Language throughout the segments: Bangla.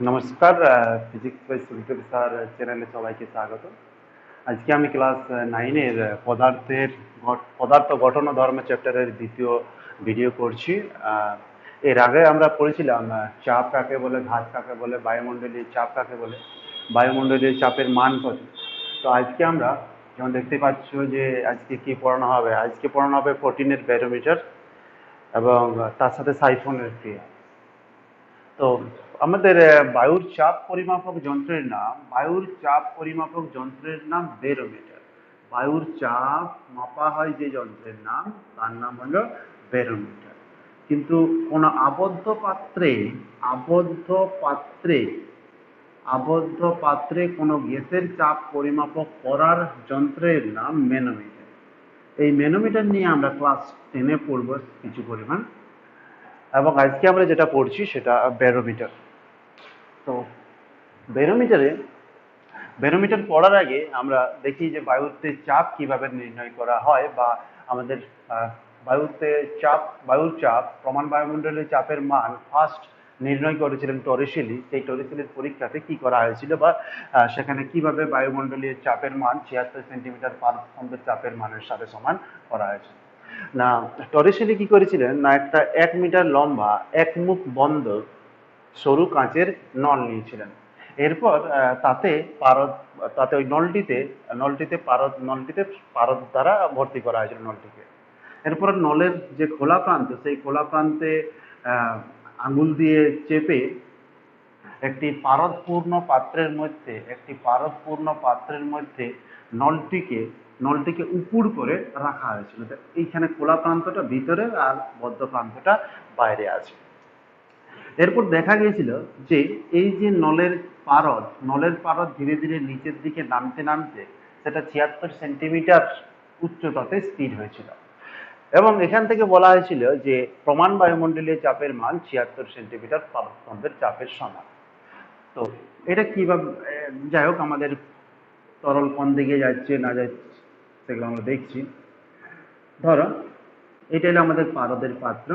নমস্কার। ফিজিক্স বাই সুবিপ্রদ স্যার চ্যানেলে সবাইকে স্বাগত। আজকে আমি ক্লাস 9-এর পদার্থ গঠন ও ধর্ম চ্যাপ্টারের দ্বিতীয় ভিডিও করছি। এর আগে আমরা পড়েছিলাম চাপ কাকে বলে, ঘাত কাকে বলে, বায়ুমণ্ডলীয় চাপ কাকে বলে, বায়ুমণ্ডলীয় চাপের মান কত। তো আজকে আমরা যেমন দেখতে পাচ্ছ যে আজকে কি পড়ানো হবে, আজকে পড়ানো হবে প্রোটিনের ব্যারোমিটার এবং তার সাথে সাইফনের ক্রিয়া। তো আমাদের বায়ুর চাপ পরিমাপক যন্ত্রের নাম ব্যারোমিটার। বায়ুর চাপ মাপা হয় যে যন্ত্রের নাম, তার নাম হলো ব্যারোমিটার। কিন্তু কোন আবদ্ধ পাত্রে আবদ্ধ পাত্রে কোনো গ্যাসের চাপ পরিমাপক করার যন্ত্রের নাম ম্যানোমিটার। এই ম্যানোমিটার নিয়ে আমরা ক্লাস 10-এ পড়ব কিছু পরিমাণ, এবং আজকে আমরা যেটা পড়ছি সেটা ব্যারোমিটার। তো ব্যারোমিটারে ব্যারোমিটার পড়ার আগে আমরা দেখি যে বায়ুতে চাপ কিভাবে নির্ণয় করা হয়, বা আমাদের বায়ুতে বায়ুর চাপ, প্রমাণ বায়ুমণ্ডলের চাপের মান ফার্স্ট নির্ণয় করেছিলেন টরিশেলি। সেই টরিশেলির পরীক্ষাতে কি করা হয়েছিল, বা সেখানে কিভাবে বায়ুমণ্ডলীয় চাপের মান 76 সেন্টিমিটার পার স্তম্ভের চাপের মানের সাথে সমান করা হয়েছিল। না, টরিশেলি কি করেছিলেন না, একটা 1 মিটার লম্বা একমুখ বন্ধ সরু কাঁচের নল নিয়েছিলেন। এরপর তাতে ওই নলটিতে পারদ দ্বারা ভর্তি করা হয়েছিল নলটিকে। এরপর নলের যে খোলা প্রান্ত, সেই খোলা প্রান্তে আঙুল দিয়ে চেপে একটি পারদপূর্ণ পাত্রের মধ্যে নলটিকে উপুড় করে রাখা হয়েছিল। এইখানে খোলা প্রান্তটা ভিতরে আর বদ্ধ প্রান্তটা বাইরে আছে। এরপর দেখা গিয়েছিল যে এই যে নলের পারদ ধীরে ধীরে নিচের দিকে নামতে নামতে সেটা 76 সেন্টিমিটার উচ্চতাতে স্থির হয়েছিল, এবং এখান থেকে বলা হয়েছিল যে প্রমাণ বায়ুমণ্ডলীয় চাপের মান 76 সেন্টিমিটার পারস্তম্ভের চাপের সমান। তো এটা কিভাবে, যাই হোক, আমাদের তরল কোন দিকে যাচ্ছে না যাচ্ছে সেগুলো আমরা দেখছি। ধরো এটা হলো আমাদের পারদের পাত্র।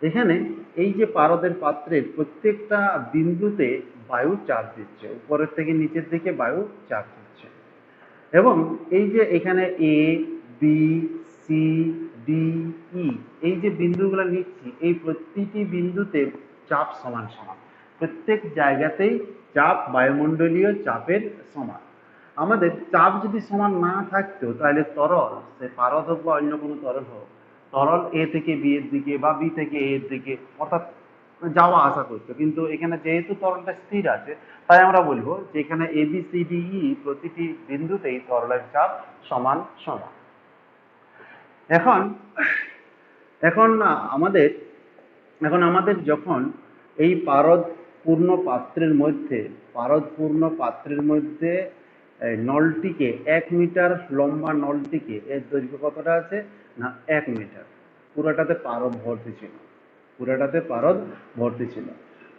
এখানে এই যে পারদের পাত্রের প্রত্যেকটা বিন্দুতে বায়ু চাপ দিচ্ছে, উপরের থেকে নিচের দিকে বায়ু চাপ দিচ্ছে। এবং এই যে এখানে এ, বি, সি, ডি, ই, এই যে বিন্দুগুলো নিচ্ছি, এই প্রতিটি বিন্দুতে চাপ সমান সমান। প্রত্যেক জায়গাতেই চাপ বায়ুমণ্ডলীয় চাপের সমান। আমাদের চাপ যদি সমান না থাকতো, তাহলে তরল, সে পারদ হোক বা অন্য কোনো তরল হোক, তরল এ থেকে বি এর দিকে বা বি থেকে এ এর দিকে অর্থাৎ যাওয়া আসা করতো। কিন্তু এখানে যেহেতু তরলটা স্থির আছে, তাই আমরা বলবো যে এখানে A B C D E প্রতিটি বিন্দুতেই তরলের চাপ সমান সমান। এখন এখন আমাদের এখন আমাদের যখন এই পারদপূর্ণ পাত্রের মধ্যে নলটিকে 1 মিটার লম্বা নলটিকে, এর দৈর্ঘ্য কতটা আছে না 1 মিটার, পুরাটাতে পারদ ভর্তি ছিল।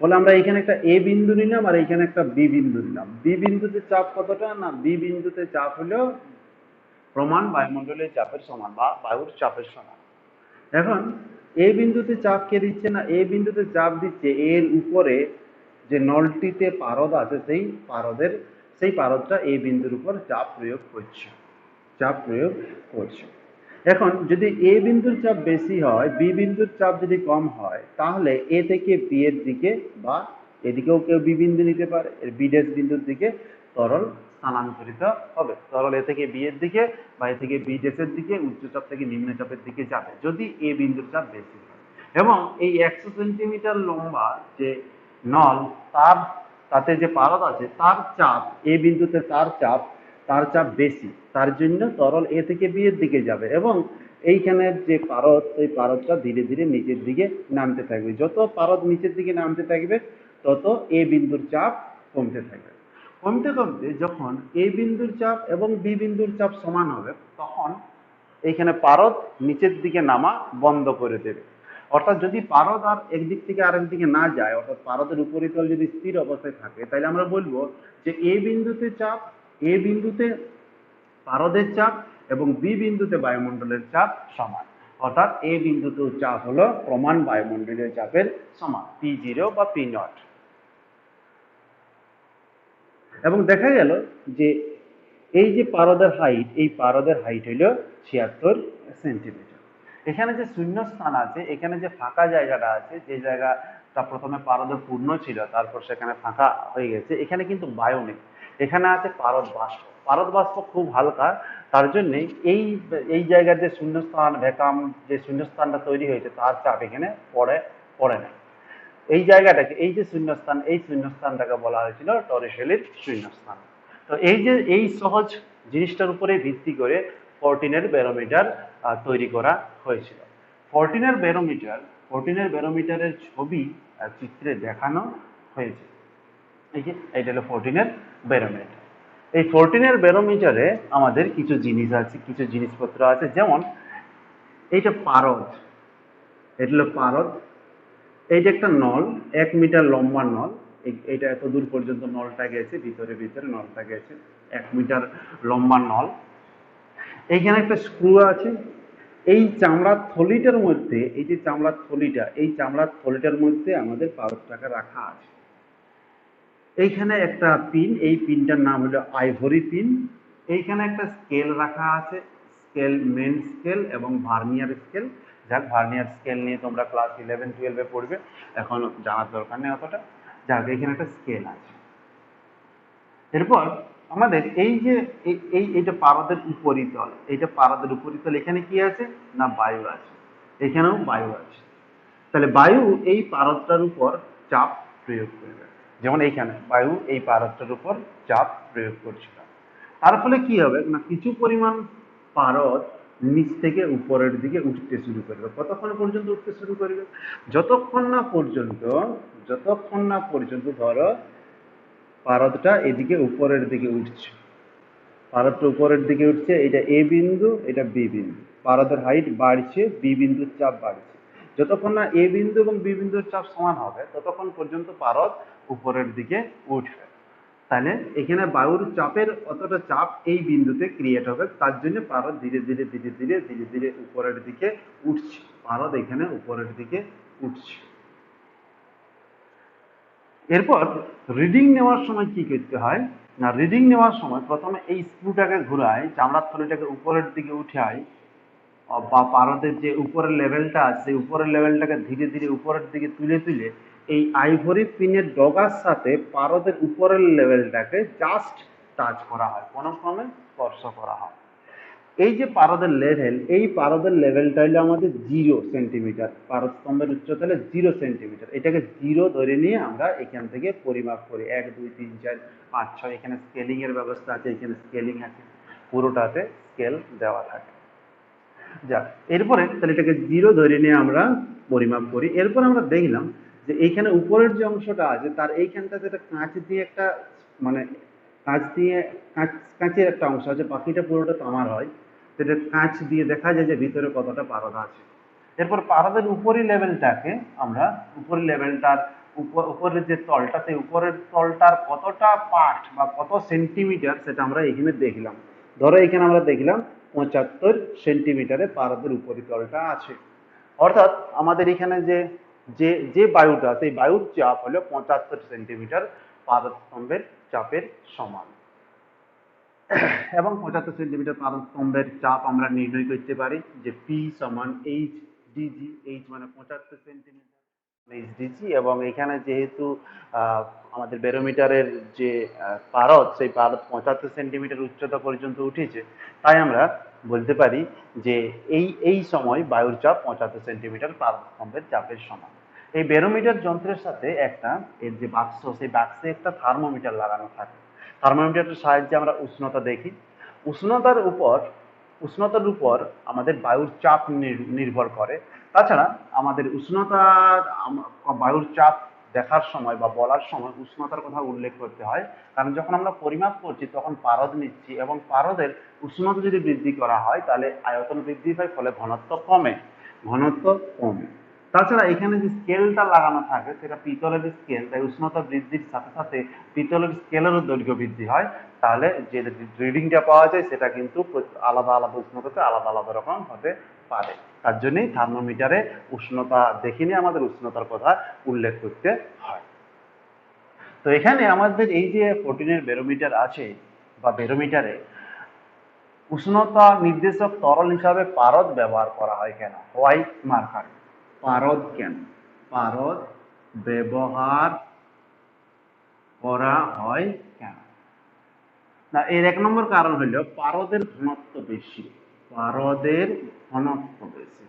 বলে আমরা এখানে একটা এ বিন্দু নিলাম আর এখানে একটা বি বিন্দু নিলাম। বি বিন্দুতে চাপ কতটা না, বি বিন্দুতে চাপ হলো প্রমাণ বায়ুমণ্ডলীয় চাপের সমান বা বায়ুর চাপের সমান। এখন এই বিন্দুতে চাপ কে দিচ্ছে না, এই বিন্দুতে চাপ দিচ্ছে এর উপরে যে নলটিতে পারদ আছে, সেই পারদটা এই বিন্দুর উপর চাপ প্রয়োগ করছে। এখন যদি এ বিন্দুর চাপ বেশি হয়, বি বিন্দুর চাপ যদি কম হয়, তাহলে এ থেকে বি এর দিকে, বা এদিকেও কেউ বি বিন্দু নিতে পারে, বি ড্যাশ বিন্দুর দিকে তরল স্থানান্তরিত হবে। তরল এ থেকে বি এর দিকে বা এ থেকে বি ড্যাশের দিকে, উচ্চচাপ থেকে নিম্নচাপের দিকে যাবে যদি এ বিন্দুর চাপ বেশি হয়। এবং এই 100 সেন্টিমিটার লম্বা যে নল, তাতে যে পারদ আছে, তার চাপ এ বিন্দুতে তার চাপ বেশি, তার জন্য তরল এ থেকে বি এর দিকে যাবে, এবং এইখানের যে পারদ, সেই পারদটা ধীরে ধীরে নিচের দিকে নামতে থাকবে। যত পারদ নিচের দিকে নামতে থাকবে, তত এ বিন্দুর চাপ কমতে থাকবে। কমতে কমতে যখন এ বিন্দুর চাপ এবং বি বিন্দুর চাপ সমান হবে, তখন এইখানে পারদ নিচের দিকে নামা বন্ধ করে দেবে। অর্থাৎ যদি পারদ আর একদিক থেকে আরেক দিকে না যায়, অর্থাৎ পারদের উপরিতল যদি স্থির অবস্থায় থাকে, তাহলে আমরা বলবো যে এ বিন্দুতে পারদের চাপ এবং বি বিন্দুতে বায়ুমণ্ডলের চাপ সমান। অর্থাৎ এ বিন্দুতেও চাপ হলো প্রমাণ বায়ুমণ্ডলীয় চাপের সমান, P0 বা P0। এবং দেখা গেল যে এই যে পারদের হাইট, এই পারদের হাইট হইল 76 সেন্টিমিটার। এখানে যে শূন্য স্থান আছে, এখানে যে ফাঁকা জায়গাটা আছে, যে জায়গাটা প্রথমে পারদে পূর্ণ ছিল তারপর সেখানে ফাঁকা হয়ে গেছে, এখানে কিন্তু বায়ু নেই, এখানে আছে পারদ বাষ্প। পারদ বাষ্প খুব হালকা, তার জন্য এই এই জায়গার যে শূন্যস্থান ভ্যাকাম, যে শূন্যস্থানটা তৈরি হয়েছে তার চাপ এখানে পড়ে না। এই জায়গাটাকে, এই যে শূন্যস্থান, এই শূন্যস্থানটাকে বলা হয়েছিল টরিশেলির শূন্যস্থান। তো এই যে এই সহজ জিনিসটার উপরে ভিত্তি করে ফোরটিনের ব্যারোমিটার তৈরি করা হয়েছিল। ফোরটিনের ব্যারোমিটার, ফোরটিনের ব্যারোমিটারের ছবি চিত্রে দেখানো হয়েছে। এই যে এটা হলো ফোরটিনের ব্যারোমিটার। এই ফোরটিনের ব্যারোমিটারে আমাদের কিছু জিনিস আছে, কিছু জিনিসপত্র আছে, যেমন এইটা পারদ, এটা হলো পারদ। এই যে একটা নল, 1 মিটার লম্বা নল, এটা এত দূর পর্যন্ত নলটা গেছে, ভিতরে ভিতরে নলটা গেছে, 1 মিটার লম্বা নল। এইখানে একটা স্ক্রু আছে। এই চামড়ার থলিটার মধ্যে, এই যে চামড়ার থলিটা, এই চামড়ার থলিটার মধ্যে আমাদের পারদটাকে রাখা আছে। এইখানে একটা পিন, এই পিনটার নাম হলো আইভরি পিন। এইখানে একটা স্কেল রাখা আছে, স্কেল, মেন স্কেল এবং ভার্নিয়ার স্কেল। যাক, ভার্নিয়ার স্কেল নিয়ে তোমরা ক্লাস 11-12-এ পড়বে, এখন জানার দরকার নেই অতটা। যাক, এখানে একটা স্কেল আছে। এরপর আমাদের এই যে এইটা পারদের উপরিতল, এইটা পারদের উপরিতল, এখানে কি আছে না বায়ু আছে, এখানেও বায়ু আছে। তাহলে বায়ু এই পারদটার উপর চাপ প্রয়োগ করবে, যেমন এইখানে বায়ু এই পারদটার উপর চাপ প্রয়োগ করছিল। তার ফলে কি হবে না, কিছু পরিমাণ পারদ নিচ থেকে উপরের দিকে উঠতে শুরু করবে। কতক্ষণ পর্যন্ত উঠতে শুরু করবে? যতক্ষণ না পর্যন্ত ধরো পারদটা এদিকে উপরের দিকে উঠছে, পারদটা উপরের দিকে উঠছে, এটা এ বিন্দু, এটা বি বিন্দু, পারদের হাইট বাড়ছে, বি বিন্দুর চাপ বাড়ছে। যতক্ষণ না এ বিন্দু এবং বি বিন্দুর চাপ সমান হবে ততক্ষণ পর্যন্ত পারদ উপরের দিকে উঠবে। তাহলে এখানে বায়ুর চাপের অতটা চাপ এই বিন্দুতে ক্রিয়েট হবে, তার জন্য পারদ ধীরে ধীরে ধীরে ধীরে ধীরে ধীরে উপরের দিকে উঠছে, পারদ এখানে উপরের দিকে উঠছে। এরপর রিডিং নেওয়ার সময় কি করতে হয় না, রিডিং নেওয়ার সময় প্রথমে এই স্ক্রুটাকে ঘুরাই, চামড়ার থলিটাকে উপরের দিকে উঠাই, বা পারদের যে উপরের লেভেলটা আছে উপরের লেভেলটাকে ধীরে ধীরে উপরের দিকে তুলে তুলে এই আইভরি পিনের ডগার সাথে পারদের উপরের লেভেলটাকে জাস্ট টাচ করা হয়, কোনো ক্রমে স্পর্শ করা হয়। এই যে পারদের লেভেল, এই পারদের লেভেলটা হলো আমাদের 0 সেন্টিমিটার, পারদ স্তম্ভের উচ্চতা হলো 0 সেন্টিমিটার। এটাকে 0 ধরে নিয়ে আমরা এখান থেকে পরিমাপ করি, 1 2 3 4 5 6, এখানে স্কেলিং এর ব্যবস্থা আছে, এখানে স্কেলিং আছে, পুরোটাতে স্কেল দেওয়া থাকে। যাক, এরপরে তাহলে এটাকে 0 ধরে নিয়ে আমরা পরিমাপ করি। এরপর আমরা দেখলাম যে এইখানে উপরের যে অংশটা আছে তার এইখানটাতে একটা কাঁচ দিয়ে একটা, মানে কাঁচ দিয়ে, কাঁচের একটা অংশ আছে, বাকিটা পুরোটা তামার হয়। সেটা কাঁচ দিয়ে দেখা যায় যে ভিতরে কতটা পারদ আছে। এরপর পারদের উপরি লেভেলটাকে আমরা, উপরি লেভেলটার উপরের যে তলটা, সেই উপরের তলটার কতটা পার্ট বা কত সেন্টিমিটার সেটা আমরা এখানে দেখলাম। ধরো এখানে আমরা দেখলাম 75 সেন্টিমিটারে পারদের উপরিতলটা আছে, অর্থাৎ আমাদের এখানে যে যে যে বায়ুটা, সেই বায়ুর চাপ হলো 75 সেন্টিমিটার পারদ স্তম্ভের চাপের সমান। এবং 75 সেন্টিমিটার পারদ স্তম্ভের চাপ আমরা নির্ণয় করতে পারি যে পি সমান এইচ ডিজি, এইচ মানে 75 সেন্টিমিটার এইচ ডিজি। এবং এখানে যেহেতু আমাদের ব্যারোমিটারের যে পারদ, সেই পারদ 75 সেন্টিমিটার উচ্চতা পর্যন্ত উঠেছে, তাই আমরা বলতে পারি যে এই সময় বায়ুর চাপ 75 সেন্টিমিটার পারদ স্তম্ভের চাপের সমান। এই ব্যারোমিটার যন্ত্রের সাথে একটা, এর যে বাক্স, সেই বাক্সে একটা থার্মোমিটার লাগানো থাকে। থার্মোমিটারের সাহায্যে আমরা উষ্ণতা দেখি। উষ্ণতার উপর উষ্ণতার উপর আমাদের বায়ুর চাপ নির্ভর করে। তাছাড়া আমাদের উষ্ণতার, বায়ুর চাপ দেখার সময় বা বলার সময় উষ্ণতার কথা উল্লেখ করতে হয়, কারণ যখন আমরা পরিমাপ করছি তখন পারদ নিচ্ছি, এবং পারদের উষ্ণতা যদি বৃদ্ধি করা হয় তাহলে আয়তন বৃদ্ধি পায়, ফলে ঘনত্ব কমে, ঘনত্ব কমে। তাছাড়া এখানে যে স্কেলটা লাগানো থাকে সেটা পিতলের স্কেল, তাই উষ্ণতা বৃদ্ধির সাথে সাথে পিতলের স্কেলেরও দৈর্ঘ্য বৃদ্ধি হয়। তাহলে যে রিডিংটা পাওয়া যায় সেটা কিন্তু আলাদা আলাদা উষ্ণতাতে আলাদা আলাদা রকম হতে পারে। তার জন্যই থার্মোমিটারে উষ্ণতা দেখে নিয়ে আমাদের উষ্ণতার কথা উল্লেখ করতে হয়। তো এখানে আমাদের এই যে প্রোটিনের ব্যারোমিটার আছে বা ব্যারোমিটারে উষ্ণতা নির্দেশক তরল হিসাবে পারদ ব্যবহার করা হয় কেন? White marker. পারদ কেন পারদ ব্যবহার করা হয় কেন? না, এর 1 নম্বর কারণ হলো পারদের ঘনত্ব বেশি। পারদের ঘনত্ব বেশি।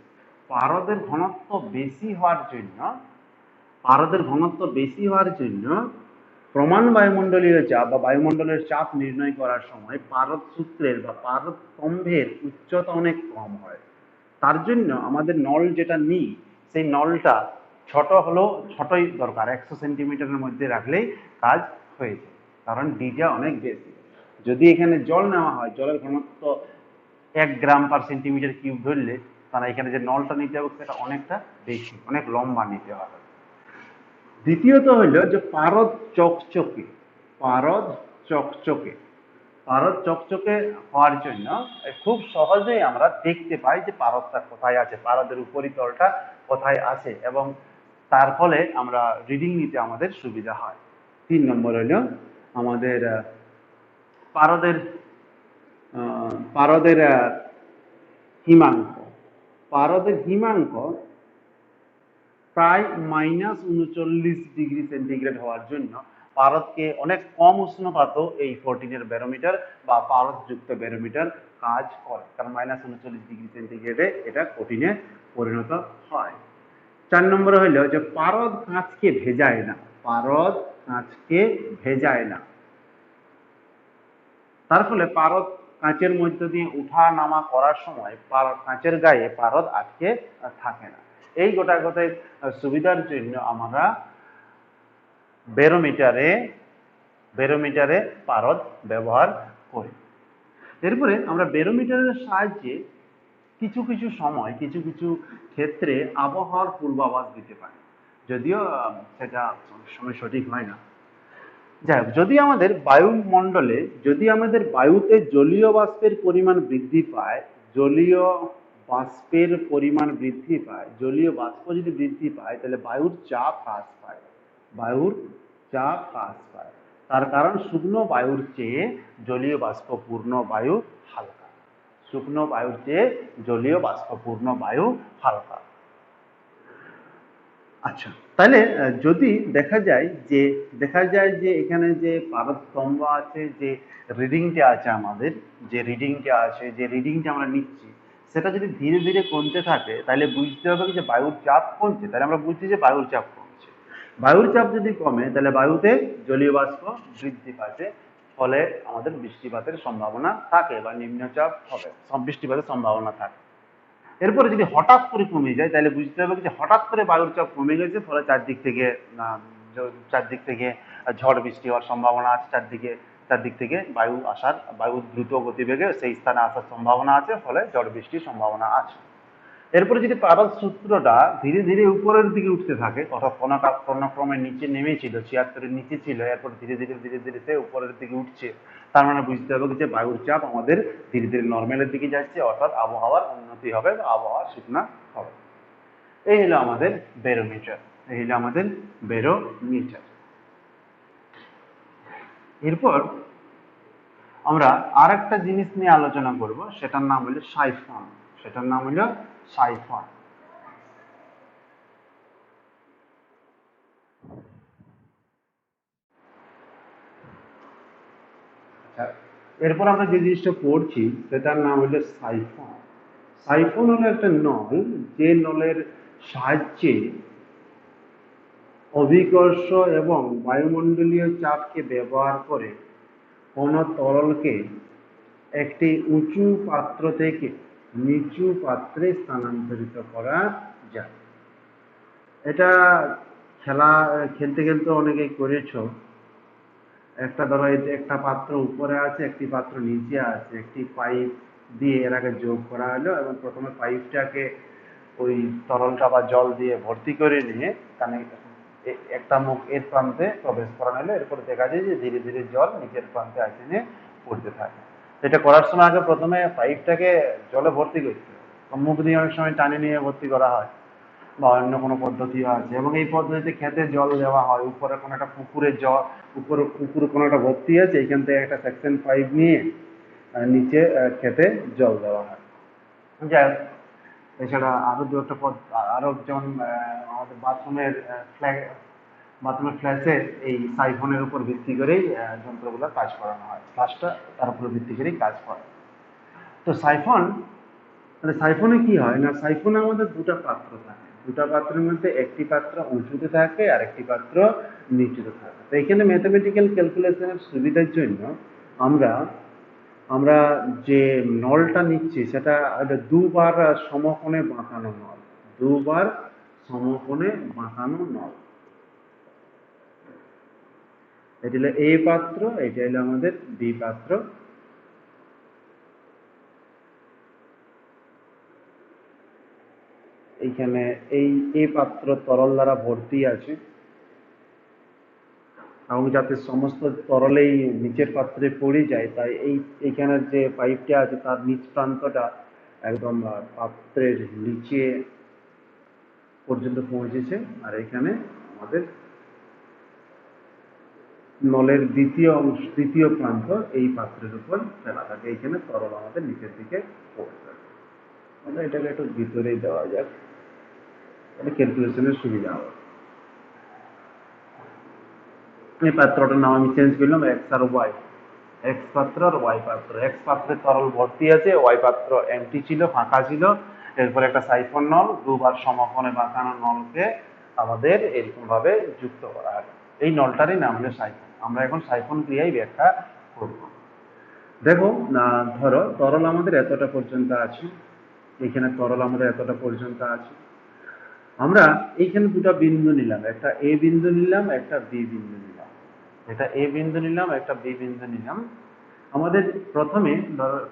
পারদের ঘনত্ব বেশি হওয়ার জন্য পারদের ঘনত্ব বেশি হওয়ার জন্য প্রমাণ বায়ুমণ্ডলীয় চাপ বা বায়ুমণ্ডলের চাপ নির্ণয় করার সময় পারদ সূত্রের বা পারদ স্তম্ভের উচ্চতা অনেক কম হয়। তার জন্য আমাদের নল যেটা নিই সেই নলটা ছোট হলেও ছোটই দরকার, 100 সেন্টিমিটারের মধ্যে রাখলেই কাজ হয়ে যায়, কারণ ডিটা অনেক বেশি। যদি এখানে জল নেওয়া হয়, জলের ঘনত্ব 1 গ্রাম পার সেন্টিমিটার কিউব ধরলে, তাহলে এখানে যে নলটা নিতে হবে সেটা অনেকটা বেশি, অনেক লম্বা নিতে হবে। দ্বিতীয়ত হইল যে পারদ চকচকে। পারদ চকচকে পারদ চকচকে হওয়ার জন্য খুব সহজেই আমরা দেখতে পাই যে পারদটা কোথায় আছে, পারদের উপরিতলটা কোথায় আছে, এবং তার ফলে আমরা রিডিং নিতে আমাদের সুবিধা হয়। 3 নম্বর হইল আমাদের পারদের পারদের হিমাঙ্ক। পারদের হিমাঙ্ক প্রায় -39 ডিগ্রি সেন্টিগ্রেড হওয়ার জন্য পারদকে অনেক কম উষ্ণতাতেও এই 14 ব্যারোমিটার বা পারদযুক্ত ব্যারোমিটার কাজ করে, কারণ -39 ডিগ্রি সেন্টিগ্রেডে এটা কঠিনে পরিণত হয়। 4 নম্বরে হইল যে পারদ কাঁচকে ভেজায় না। পারদ কাঁচকে ভেজায় না। তার ফলে পারদ কাঁচের মধ্য দিয়ে উঠা নামা করার সময় কাঁচের গায়ে পারদ আটকে থাকে না। এই গোটাকতক সুবিধার জন্য আমরা ব্যারোমিটারে পারদ ব্যবহার করি। এরপরে আমরা ব্যারোমিটারের সাহায্যে কিছু কিছু সময় কিছু কিছু ক্ষেত্রে আবহাওয়ার পূর্বাভাস দিতে পারি, যদিও সেটা সময় সঠিক হয় না। যাই হোক, যদি আমাদের বায়ুতে জলীয় বাষ্পের পরিমাণ বৃদ্ধি পায়, জলীয় বাষ্প যদি বৃদ্ধি পায় তাহলে বায়ুর চাপ হ্রাস পায়। তার কারণ শুকনো বায়ুর চেয়ে জলীয় বাষ্পপূর্ণ বায়ু হালকা। আচ্ছা, তাহলে যদি দেখা যায় যে এখানে যে পারদ স্তম্ভ আছে, যে রিডিংটা আছে আমাদের, যে রিডিংটা আমরা নিচ্ছি, সেটা যদি ধীরে ধীরে কমতে থাকে তাহলে বুঝতে হবে যে বায়ুর চাপ কমছে। তাহলে আমরা বুঝছি যে বায়ুর চাপ কমছে। বায়ুর চাপ যদি কমে তাহলে বায়ুতে জলীয় বাষ্প বৃদ্ধি পাচ্ছে, ফলে আমাদের বৃষ্টিপাতের সম্ভাবনা থাকে বা নিম্নচাপ হবে, বৃষ্টিপাতের সম্ভাবনা থাকে। এরপরে যদি হঠাৎ করে কমে যায় তাহলে বুঝতে হবে যে হঠাৎ করে বায়ুর চাপ কমে গেছে, ফলে চারদিক থেকে ঝড় বৃষ্টি হওয়ার সম্ভাবনা আছে, চারদিক থেকে বায়ু দ্রুত গতিবেগে সেই স্থানে আসার সম্ভাবনা আছে, ফলে ঝড় বৃষ্টির সম্ভাবনা আছে। এরপরে যদি পারদ সূত্রটা ধীরে ধীরে উপরের দিকে উঠতে থাকে, অর্থাৎ ক্রমে নিচে নেমেছিল, 76-এর নিচে ছিল, এরপর ধীরে ধীরে সে উপরের দিকে উঠছে, তার মানে বুঝতে হবে যে বায়ুর চাপ আমাদের ধীরে ধীরে নর্মালের দিকে যাচ্ছে, অর্থাৎ আবহাওয়ার উন্নতি হবে বা আবহাওয়া শুকনা হবে। এই হলো আমাদের ব্যারোমিটার। এরপর আমরা আর একটা জিনিস নিয়ে আলোচনা করব, সেটার নাম হলো সাইফন। এরপর আমরা যে জিনিসটা পড়ছি সেটার নাম হলো সাইফন। সাইফন হলো একটা নল, যে নলের সাহায্যে অভিকর্ষ এবং বায়ুমণ্ডলীয় চাপকে ব্যবহার করে কোনো তরলকে একটি উঁচু পাত্র থেকে নিচু পাত্রে স্থানান্তরিত করা যায়। এটা খেলতে অনেকেই করেছো। ধরো একটা পাত্র উপরে আছে, একটি পাত্র নিচে আছে, একটি পাইপ দিয়ে এর আগে যোগ করা হলো, এবং প্রথমে পাইপটাকে ওই তরলটা বা জল দিয়ে ভর্তি করে নিয়ে একটা মুখ এর প্রান্তে প্রবেশ করানো হলো। এরপর দেখা যায় যে ধীরে ধীরে জল নিচের প্রান্তে আসে নিয়ে পড়তে থাকে। এটা করার সময় আগে প্রথমে পাইপটাকে জলে ভর্তি করতে হবে, মুখ দিয়ে অনেক সময় টানে নিয়ে ভর্তি করা হয়। বা অন্য কোনো পদ্ধতিও আছে, এবং এই পদ্ধতিতে খেতে জল দেওয়া হয়। উপরে কোনো একটা পুকুরে জল, উপরে পুকুরে কোনো একটা ভর্তি আছে, এখান থেকে একটা সেকশন পাইপ নিয়ে নিচে খেতে জল দেওয়া হয়। যাই হোক, এছাড়া আরো দু একটা পদ, আরো যেমন আমাদের বাথরুমের ফ্ল্যাশে এই সাইফনের উপর ভিত্তি করেই যন্ত্রগুলো কাজ করানো হয়, ফ্লাশটা তার উপর ভিত্তি করেই কাজ করে। তো সাইফন, তাহলে সাইফনে কি হয় না, সাইফনে আমাদের দুটো পাত্র থাকে, দুটো পাত্রের মধ্যে একটি পাত্র উঁচুতে থাকে আর একটি পাত্র নিচুতে থাকে। তো এখানে ম্যাথমেটিক্যাল ক্যালকুলেশনের সুবিধার জন্য আমরা আমরা যে নলটা নিচ্ছি সেটা দুবার সমকোণে বাঁকানো নল, দুবার সমকোণে বাঁকানো নল। এটা হলো এ পাত্র, এটা হলো আমাদের বি পাত্র। এইখানে এই এ পাত্র তরল দ্বারা ভর্তি আছে, এবং যাতে সমস্ত তরলেই নিচের পাত্রে পড়ে যায়, তাই এইখানের যে পাইপটা আছে তার নিচ প্রান্তটা একদম পাত্রের নিচে পর্যন্ত পৌঁছেছে। আর এখানে আমাদের নলের দ্বিতীয় প্রান্ত এই পাত্রের উপর ফেলা থাকে, এইখানে তরল আমাদের নিচের দিকে পড়ে থাকে। আমরা এটাকে একটু ভিতরেই দেওয়া যাক, তাহলে ক্যালকুলেশনের সুবিধা হবে। এই পাত্রটার নাম আমি চেঞ্জ করলাম এক্স আর ওয়াই, এক্স পাত্র আর ওয়াই পাত্র। এক্স পাত্রে তরল ভর্তি আছে, ওয়াই পাত্র এমটি ছিল, ফাঁকা ছিল। এরপর একটা সাইফন নল, দুবার সমকোণে বাঁকানো নলকে আমাদের এরকম ভাবে যুক্ত করা হয়। এই নলটারই নাম হলো সাইফন। আমরা এখন সাইফন ক্রিয়াই ব্যাখ্যা করব। দেখো না, ধরো তরল আমাদের এতটা পর্যন্ত আছে, এখানে তরল আমাদের এতটা পর্যন্ত আছে। আমরা এইখানে দুটো বিন্দু নিলাম, একটা এ বিন্দু নিলাম, একটা বি বিন্দু নিলাম। এটা এ বিন্দু নিলাম, একটা বি বিন্দু নিলাম। আমাদের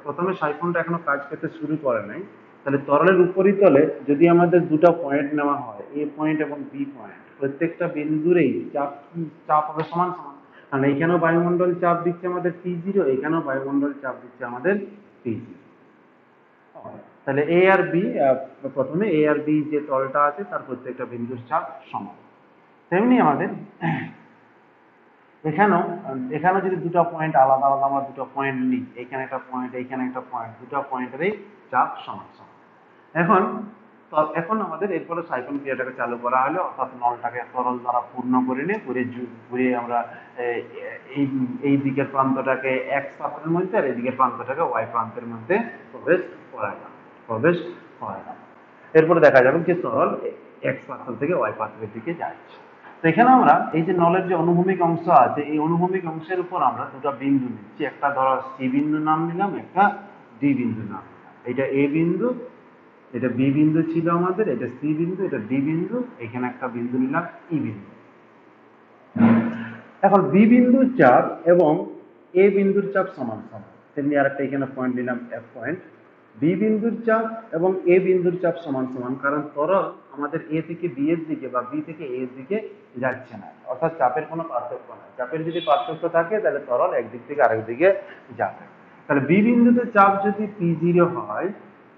প্রথমে সাইফনটা এখনো কাজ করতে শুরু করে নাই। তাহলে তরলের উপরিতলে যদি আমাদের দুটো পয়েন্ট নেওয়া হয়, এ পয়েন্ট এবং বি পয়েন্ট, প্রত্যেকটা বিন্দুরেই চাপ হবে সমান সমান। কারণ এইখানেও বায়ুমণ্ডল চাপ দিচ্ছে আমাদের P0, এখানেও বায়ুমণ্ডল চাপ দিচ্ছে আমাদের P0। তাহলে এ আর বি, প্রথমে এ আর বি যে তলটা আছে তার প্রত্যেকটা বিন্দুর চাপ সমান। তেমনি আমাদের এখানেও যদি দুটো পয়েন্ট আলাদা আলাদা আমরা দুটো পয়েন্ট নিই, এখানে একটা পয়েন্ট, এইখানে একটা পয়েন্ট, দুটো পয়েন্টেরই চাপ সমান সমান। এখন এখন আমাদের এরপরে সাইফন ক্রিয়াটাকে চালু করা হলো, অর্থাৎ নলটাকে তরল দ্বারা পূর্ণ করে নিয়ে ঘুরে আমরা এই এই দিকের প্রান্তটাকে এক্স পাত্রের মধ্যে আর এই দিকের প্রান্তটাকে ওয়াই প্রান্তের মধ্যে প্রবেশ করালাম। এরপরে দেখা যাবে যে তরল এক্স পাত্র থেকে ওয়াই পাত্রের দিকে যাচ্ছে। তো এখানে আমরা এই যে নলের যে অনুভূমিক অংশ আছে, এই অনুভূমিক অংশের উপর আমরা দুটো বিন্দু নিচ্ছি, একটা ধরো সি বিন্দু নাম নিলাম, একটা ডি বিন্দু নাম নিলাম। এটা এ বিন্দু, এটা বি বিন্দু ছিল আমাদের, এটা সি বিন্দু, এটা ডি বিন্দু, এখানে একটা বিন্দু নিলাম ই বিন্দু। এখন বি বিন্দুর চাপ এবং এ বিন্দুর চাপ সমান সমান, তেমনি আরেকটা এখানে পয়েন্ট নিলাম এফ পয়েন্ট। বি বিন্দুর চাপ এবং এ বিন্দুর চাপ সমান সমান, কারণ তরল আমাদের এ থেকে বি এর দিকে বা বি থেকে এ এর দিকে যাচ্ছে না, অর্থাৎ চাপের কোনো পার্থক্য নাই। চাপের যদি পার্থক্য থাকে তাহলে তরল একদিক থেকে আরেক দিকে যাবে। তাহলে বি বিন্দুতে চাপ যদি P0 হয়,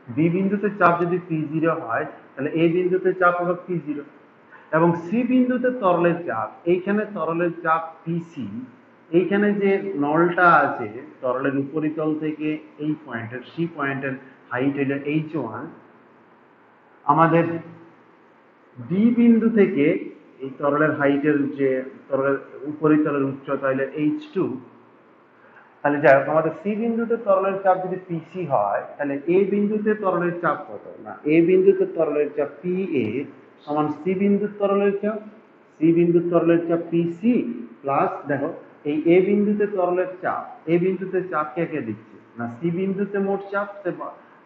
বি বিন্দুতে চাপ যদি P0 হয়, তাহলে এ বিন্দুতে চাপ হবে P0। এবং সি বিন্দুতে তরলের চাপ, এইখানে তরলের চাপ পিসি। এইখানে যে নলটা আছে তরলের উপরিতল থেকে এই পয়েন্টের, সি পয়েন্টের হাইট হলো H1। আমাদের ডি বিন্দু থেকে এই তরলের হাইটের যে তরলের উপরিতলের উচ্চতা হলো H2। তাহলে যাই হোক, আমাদের সি বিন্দুতে তরলের চাপ যদি পিসি হয়, তাহলে এ বিন্দুতে তরলের চাপ কত না, এ বিন্দুতে তরলের চাপ PA সমান সি বিন্দুর তরলের চাপ, সি বিন্দুর তরলের চাপ পিসি প্লাস, দেখো এই এ বিন্দুতে তরলের চাপ, এ বিন্দুতে চাপ কে কে দিচ্ছে না, সি বিন্দুতে মোট চাপ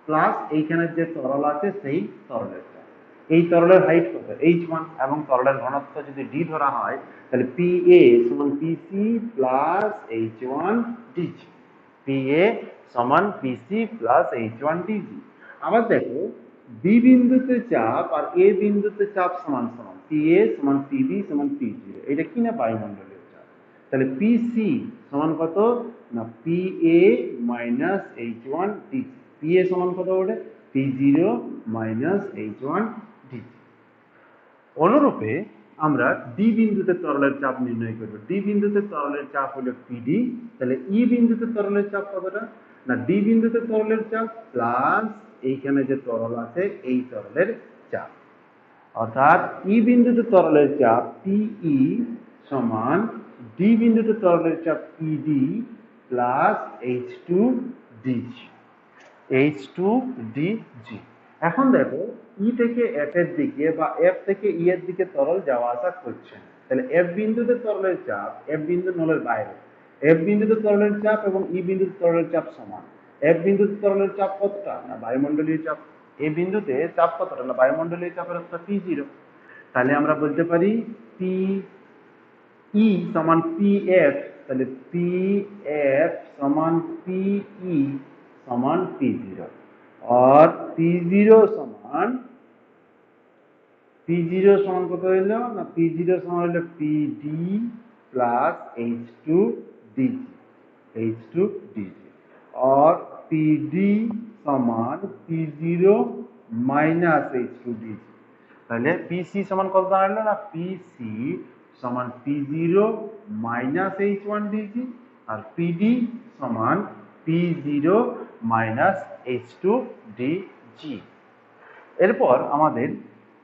প্লাস এইখানে যে তরল আছে সেই তরলের চাপ। এই তরলের হাইট কত H1, এবং তরলের ঘনত্ব যদি ডি ধরা হয়, তাহলে PA সমান PC plus H1 DG, PA সমান PC প্লাস H1 DG। আবার দেখো বি বিন্দুতে চাপ আর এ বিন্দুতে চাপ সমান সমান, PA সমান PB সমান P0। এটা কি না, বায়ুমণ্ডলের চাপ। তাহলে PC সমান কত না, PA minus H1 DG। PA সমান কত ওঠে, P0 মাইনাস H1 DG। অনুরূপে আমরা ডি বিন্দুতে তরলের চাপ নির্ণয় করব। ডি বিন্দুতে তরলের চাপ হলো পিডি। তাহলে ই বিন্দুতে তরলের চাপ কতটা? না, ডি বিন্দুতে তরলের চাপ প্লাস এইখানে যে তরল আছে এই তরলের চাপ, অর্থাৎ ই বিন্দুতে তরলের চাপ পিই সমান ডি বিন্দুতে তরলের চাপ PD plus H to DG. H to DG. এখন দেখো ই থেকে এফ এর দিকে বা এফ থেকে ই এর দিকে তরল যাওয়া আসা করছে, তাহলে এফ বিন্দুতে তরলের চাপ, এফ বিন্দু নলের বাইরে, এফ বিন্দুতে তরলের চাপ এবং ই বিন্দুতে তরলের চাপ সমান। এফ বিন্দুতে তরলের চাপ কতটা? না বায়ুমণ্ডলীয় চাপ। এই বিন্দুতে চাপ কতটা? না বায়ুমণ্ডলীয় চাপের অর্থাৎ পি জিরো। তাহলে আমরা বলতে পারি পি ই সমান পি এফ। তাহলে পি এফ সমান পিই সমান পি জিরো। और P0 समान कत हইলো না P0 समान হলো PD प्लस H2DG और PD समान P0 माइनस H2DG। তাহলে PC সমান কত দাঁড়ালো না PC সমান P0 মাইনাস H1DG আর PD সমান P0 মাইনাস H2DG। এরপর আমাদের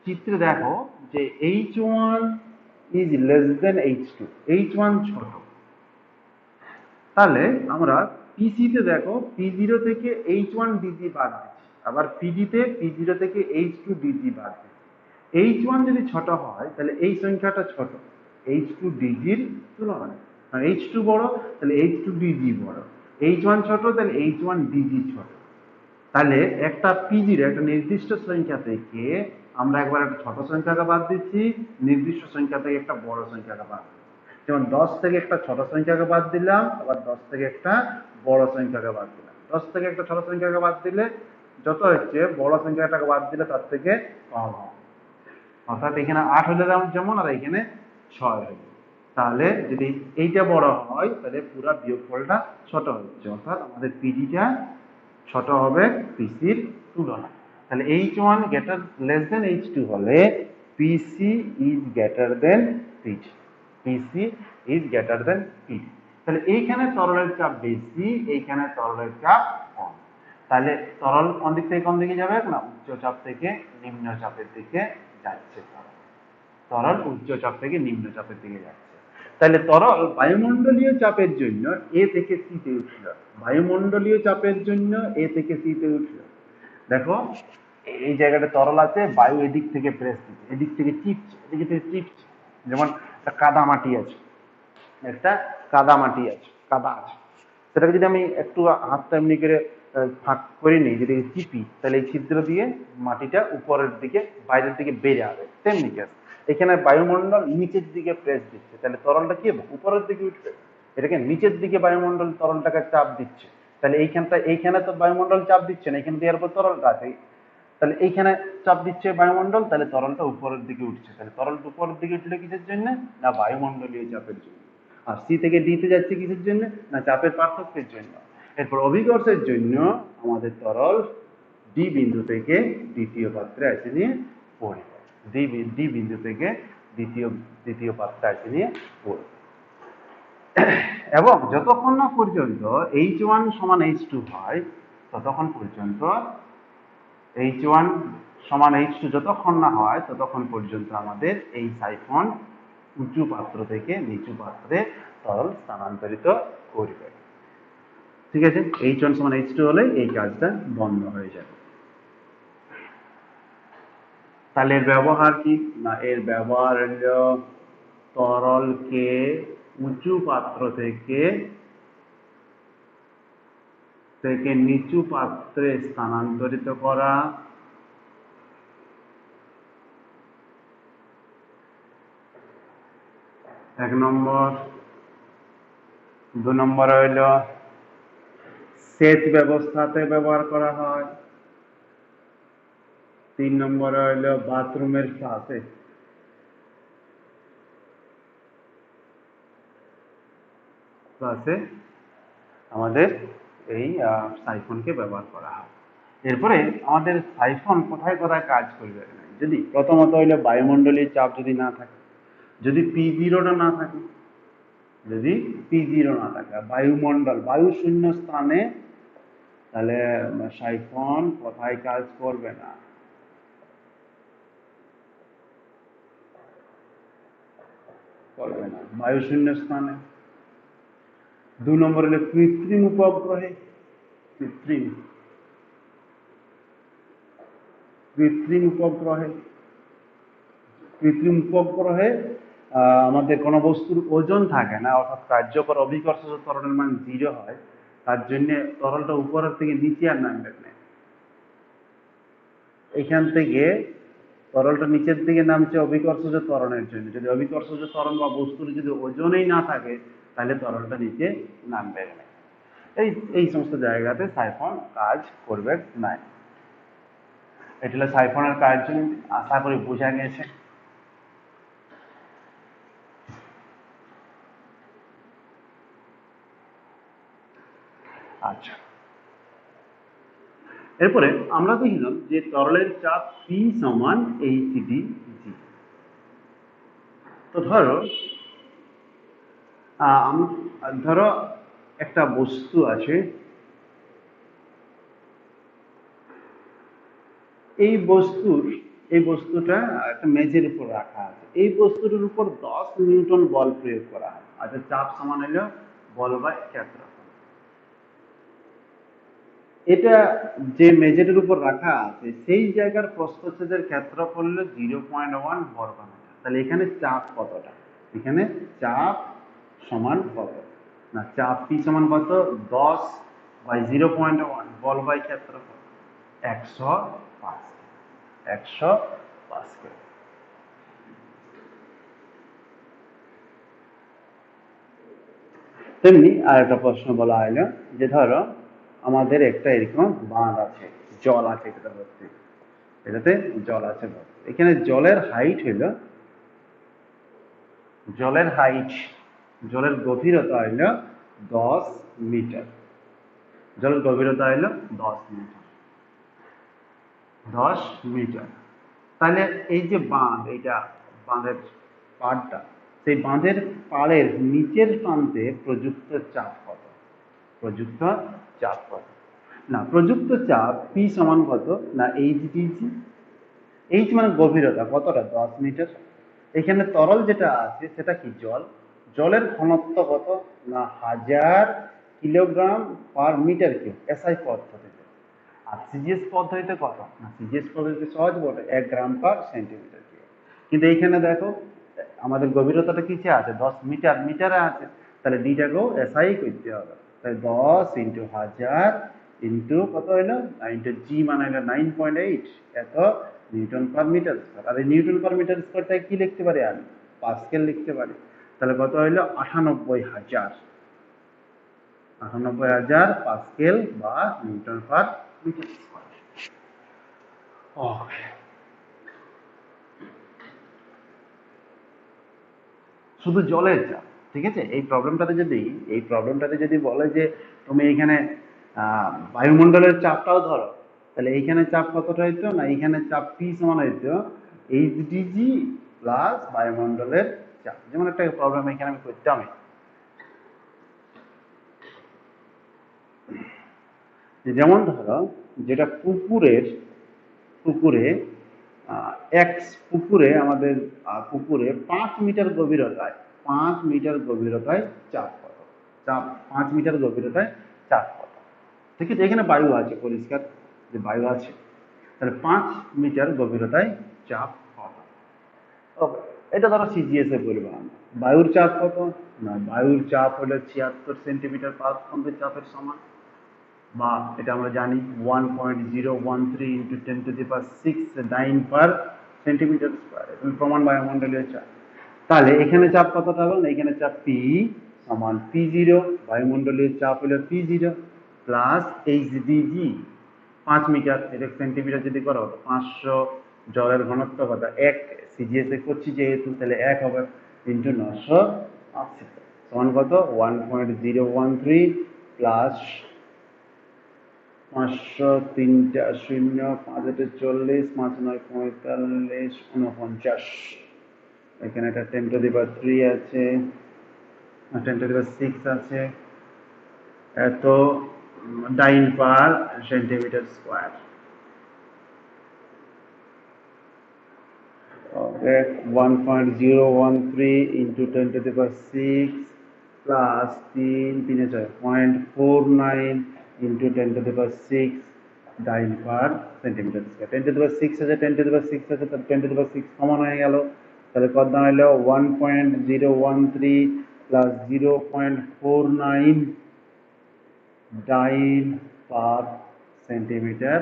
চিত্রে দেখো যে H1 is less than H2, H1 ছোট। তাহলে আমরা PC তে দেখো P0 থেকে H1DG বাদ দিচ্ছি, আবার PD তে P0 থেকে H2DG বাদ দিচ্ছি। H1 যদি ছোট হয় তাহলে এই সংখ্যাটা ছোট H2DG এর তুলনায়, আর H2 বড় তাহলে H2DG বড়। H1 ছোট তাহলে H1DG ছোট। তাহলে একটা পিজির একটা নির্দিষ্ট সংখ্যা থেকে আমরা একবার একটা ছোট সংখ্যাকে বাদ দিচ্ছি, নির্দিষ্ট সংখ্যা থেকে একটা বড় সংখ্যাকে বাদ দিচ্ছি। যেমন 10 থেকে একটা ছোট সংখ্যাকে বাদ দিলাম, আবার 10 থেকে একটা বড় সংখ্যাকে বাদ দিলাম। 10 থেকে একটা ছোট সংখ্যাকে বাদ দিলে যত হচ্ছে বড় সংখ্যাটাকে বাদ দিলে তার থেকে কম হবে। অর্থাৎ এখানে 8 হলে যেমন আর এখানে 6 হলো। তাহলে যদি এইটা বড় হয় তাহলে পুরো বিয়োগফলটা ছোট হচ্ছে, অর্থাৎ আমাদের পিজিটা ছোট হবে পিসির তুলনায়। তাহলে H1 greater less than H2 হলে PC is greater than PD। PC is greater than PD। তাহলে এইখানে তরলের চাপ বেশি, এইখানে তরলের চাপ কম। তাহলে তরল কোন দিক থেকে কোন দিকে যাবে না উচ্চ চাপ থেকে নিম্ন চাপের দিকে যাচ্ছে। তরল উচ্চ চাপ থেকে নিম্ন চাপের দিকে যাচ্ছে। তাহলে তরল বায়ুমণ্ডলীয় চাপের জন্য এ থেকে সি তে উঠল, বায়ুমণ্ডলীয় চাপের জন্য এ থেকে সি তে উঠল। দেখো এই জায়গাটা তরল আছে, বায়ু এদিক থেকে প্রেস দিচ্ছে, এদিক থেকে চিপছে, এদিক থেকে চিপছে। যেমন একটা কাদা মাটি আছে, একটা কাদা মাটি আছে, কাদা আছে, সেটাকে যদি আমি একটু হাতটা এমনি করে ফাঁক করে নিই, যদি চিপি তাহলে এই ছিদ্র দিয়ে মাটিটা উপরের দিকে বাইরের দিকে বেরিয়ে আসবে। তেমনি কেস এখানে বায়ুমণ্ডল নিচের দিকে প্রেস দিচ্ছে, তাহলে তরলটা কি হবে উপরের দিকে উঠবে। এটাকে নিচের দিকে বায়ুমণ্ডল তরলটাকে চাপ দিচ্ছে, তাহলে এইখানে তো বায়ুমণ্ডল চাপ দিচ্ছে না, এখানে দেওয়ার পর তরলটা আছে, তাহলে এইখানে চাপ দিচ্ছে বায়ুমণ্ডল, তাহলে তরলটা উপরের দিকে উঠছে। তাহলে তরলটা উপরের দিকে উঠলে কিসের জন্য না বায়ুমণ্ডলীয় চাপের জন্য। আর সি থেকে ডিতে যাচ্ছে কিসের জন্য না চাপের পার্থক্যের জন্য। এরপর অভিকর্ষের জন্য আমাদের তরল ডি বিন্দু থেকে দ্বিতীয় পাত্রে এসে নিয়ে পড়বে, ডি বিন্দু থেকে দ্বিতীয় পাত্রে এসে নিয়ে পড়বে। এবং যতক্ষণ না পর্যন্ত H1 সমান H2 হয় ততক্ষণ পর্যন্ত, H1 সমান H2 যতক্ষণ না হয় ততক্ষণ পর্যন্ত আমাদের এই সাইফন উঁচু পাত্র থেকে নিচু পাত্রে তরল স্থানান্তরিত করবে। ঠিক আছে, H1 সমান H2 হলে এই কাজটা বন্ধ হয়ে যাবে। তাহলে এর ব্যবহার কি না এর ব্যবহার হলো তরলকে উঁচু পাত্র থেকে নিচু পাত্রে স্থানান্তরিত করা, এক নম্বর। 2 নম্বর হইল সেচ ব্যবস্থাতে ব্যবহার করা হয়। 3 নম্বর হইল বাথরুমের ফ্লাশে আমাদের এই সাইফনকে ব্যবহার করা হয়। এরপরে আমাদের সাইফন কোথায় কোথায় কাজ করবে যদি প্রথমত হইলে বায়ুমণ্ডলীয় চাপ যদি না থাকে, যদি পি জিরোটা না থাকে, যদি পি জিরো না থাকে, বায়ুমণ্ডল বায়ু শূন্য স্থানে, তাহলে সাইফন কোথায় কাজ করবে না? করবে না বায়ু শূন্য স্থানে। 2 নম্বর হলো কৃত্রিম উপগ্রহে, কৃত্রিম কৃত্রিম উপগ্রহে কৃত্রিম উপগ্রহে আমাদের কোনো বস্তুর ওজন থাকে না, অর্থাৎ কার্যকর অভিকর্ষজ ত্বরণের মান 0 হয়, তার জন্য তরলটা উপরের থেকে নিচে আর নামবে না। এখান থেকে তরলটা নিচের দিকে নামছে অভিকর্ষজ ত্বরণের জন্য। যদি অভিকর্ষজ ত্বরণ বা বস্তুর যদি ওজনই না থাকে, তাহলে তরলটা নিচে নামবে না। এই এই সমস্ত জায়গাতে সাইফন কাজ করবে না। এটা হলো সাইফনের কাজ। আশা করি বোঝা গেছে। আচ্ছা, এরপরে আমরা দেখলাম যে তরলের চাপ পি সমান এইচডিজি। তো ধরো একটা বস্তু আছে, এই বস্তুটা একটা মেঝের উপর রাখা আছে, এই বস্তুটার উপর 10 নিউটন বল প্রয়োগ করা হয়। আচ্ছা, চাপ সমান হলো বল বাই ক্ষেত্রফল। এটা যে মেঝেটার উপর রাখা আছে সেই জায়গার প্রস্থচ্ছেদের ক্ষেত্রফল হলো 0.1 বর্গ মিটার। তাহলে এখানে চাপ কতটা? এখানে চাপ সমান কত? না, চাপ পি সমান কত? 10 বাই 0.1 বল বাই ক্ষেত্রফল 105, 100 পাস্কেল। তেমনি আর একটা প্রশ্ন বলা হলো যে ধরো আমাদের একটা এরকম বাঁধ আছে, জল আছে এটাতে ভর্তি, এটাতে জল আছে ভর্তি। এখানে জলের হাইট হলো, জলের গভীরতা হলো 10 মিটার। জলের গভীরতা হলো 10 মিটার, 10 মিটার। তাহলে এই যে বাঁধ, এইটা বাঁধের পাড়টা, সেই বাঁধের পাড়ের নিচের প্রান্তে প্রযুক্ত চাপ কত? প্রযুক্ত চাপ কত? না, প্রযুক্ত চাপ পি সমান কত? না এইচডিজি। এইচ মানে গভীরতা, কতটা? 10 মিটার। এখানে তরল যেটা আছে সেটা কি? জল। জলের ঘনত্ব কত? না 1000 kilogram per metre cube, SI পদ্ধতিতে। আর সিজিএস পদ্ধতিতে কত? না, সিজিএস পদ্ধতিতে সহজ বটে, 1 গ্রাম পার সেন্টিমিটার কিউব। কিন্তু এইখানে দেখো আমাদের গভীরতাটা কিসে আছে? 10 মিটার, মিটারে আছে। তাহলে ডিটাকেও এসআই করতে হবে। তাই 10 ইন্টু 1000 ইন্টু কত হইলো? ইন্টু জি মানে হলো 9.8, এত নিউটন পার মিটার স্কয়ার। আর এই নিউটন পার মিটার স্কয়ারটা কি লিখতে পারি আমি? পাস্কেল লিখতে পারি। তাহলে কত হইলো? 98,000, 98,000 পাস্কেল বা নিউটন পার মিটার স্কয়ার। ওকে, শুধু জলের চাপ। ঠিক আছে, এই প্রবলেমটাতে যদি বলে যে তুমি এইখানে বায়ুমণ্ডলের চাপটাও ধরো, তাহলে এইখানে চাপ কতটা হইতো? না, এইখানে চাপ পি সমান হইতো এইচডিজি প্লাস বায়ুমণ্ডলের চাপ। যেমন একটা প্রবলেম এখানে আমি করতাম, যেমন ধরো যেটা পুকুরে আমাদের পুকুরে 5 মিটার গভীরতায়, 5 মিটার গভীরতায় চাপ কত? চাপ 5 মিটার গভীরতায় চাপ কত? ঠিক আছে, এখানে বায়ু আছে, পরিষ্কার যে বায়ু আছে। তাহলে 5 মিটার গভীরতায় চাপ কত? ওকে, এটা ধরো সিজিএস এ বলবো আমরা। বায়ুর চাপ কত? না, বায়ুর চাপ হলো 76 সেন্টিমিটার পার স্তম্ভের চাপের সমান, বা এটা আমরা জানি 1.013 ইন্টু 10⁶ পার সেন্টিমিটার স্কোয়ার। এটা প্রমাণ বায়ুমণ্ডলীয় চাপ। তাহলে এখানে চাপ কতটা হলো? না, এখানে চাপ পি সমান P0, বায়ুমণ্ডলীয় চাপ হলো P0 প্লাস এইচডিজি 5 মিটার, এটা সেন্টিমিটার যদি করো 500, জলের ঘনত্ব কত? 1, সিজিএস এ করছি যেহেতু, তাহলে 1 হবে, ইন্টু 980 সমান কত? 1.013 প্লাস 500 তিনটা শূন্য 5 8 40 5 9 45 49 এখানে একটা 10 টু দি পাওয়ার 3 আছে 10 টু দি পাওয়ার 6 আছে এত dyne per centimetre square okay 1.013 into 10 to the power 6 plus 3 6 0.49 into 10 to the power 6 dyne per centimetre square 10 to the power 6 আছে 10 টু দি পাওয়ার 6 আছে তাহলে 10 টু দি পাওয়ার 6 কমন হয়ে গেল তাহলে কত দাঁড়ালো 1.013 প্লাস 0.49 ডাইন পার সেন্টিমিটার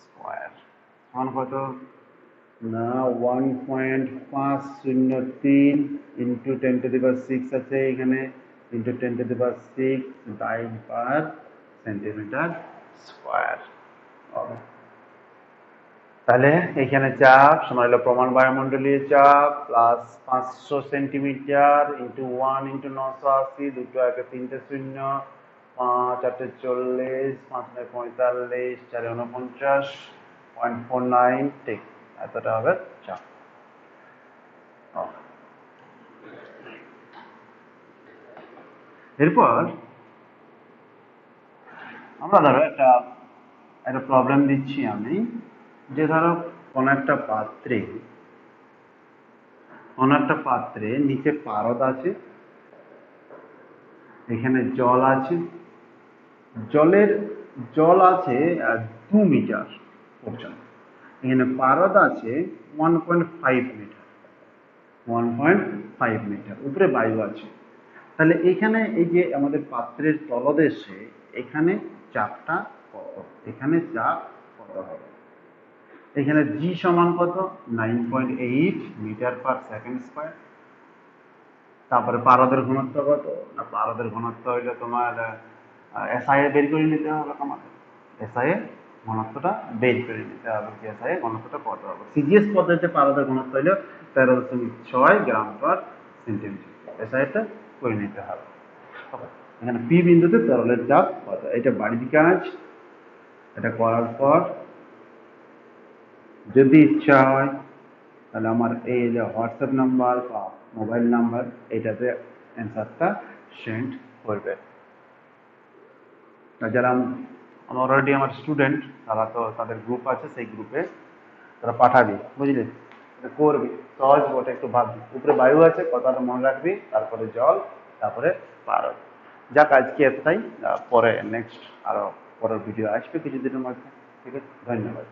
স্কোয়ার সমান কত না 1.503 ইন্টু 10 টু দি পাওয়ার 6 আছে এখানে into 10 to the power 6 dyne per centimetre square তাহলে এখানে চাপ সমান হলো প্রমাণ বায়ুমণ্ডলীয় চাপ প্লাস 500 সেন্টিমিটার ইন্টু 1 ইন্টু 980 দুটো একে তিনটে শূন্য 5 8 40 5 9 45 4 49 0.49 ঠিক এতটা হবে চাপ এরপর আমরা ধরো একটা একটা প্রবলেম দিচ্ছি আমি যে ধরো কোন একটা পাত্রে নিচে পারদ আছে এখানে জল আছে জল আছে 2 মিটার পর্যন্ত এখানে পারদ আছে 1.5 মিটার উপরে বায়ু আছে তাহলে এখানে এই যে আমাদের পাত্রের তলদেশে এখানে চাপটা কত এখানে চাপ কত হবে এখানে জি সমান কত 9.8 মিটার পার সেকেন্ড স্কোয়ার তারপরে পারদের ঘনত্ব কত না পারদের ঘনত্ব হইলে তোমার এসআই বের করে নিতে হবে তোমাদের এসআই ঘনত্বটা বের করে নিতে হবে যে এসআই ঘনত্বটা কত হবে সিজিএস পদ্ধতিতে পারদের ঘনত্ব হইলে 13.6 গ্রাম পার সেন্টিমিটার এসআইটা করে নিতে হবে এখানে পি বিন্দুতে তরলের চাপ কত এটা বাড়ির কাজ এটা করার পর যদি ইচ্ছা হয় তাহলে আমার এই যে হোয়াটসঅ্যাপ নাম্বার বা মোবাইল নাম্বার এটাতে অ্যান্সারটা সেন্ড করবে যারা আমার অলরেডি আমার স্টুডেন্ট তারা তো তাদের গ্রুপ আছে সেই গ্রুপে তারা পাঠাবি বুঝলি করবি সহজ বটে একটু ভাববি উপরে বায়ু আছে কথাটা মনে রাখবি তারপরে জল তারপরে পারদ যাক আজকে এতটাই পরে নেক্সট আরো পরের ভিডিও আসবে কিছুদিনের মধ্যে ঠিক আছে ধন্যবাদ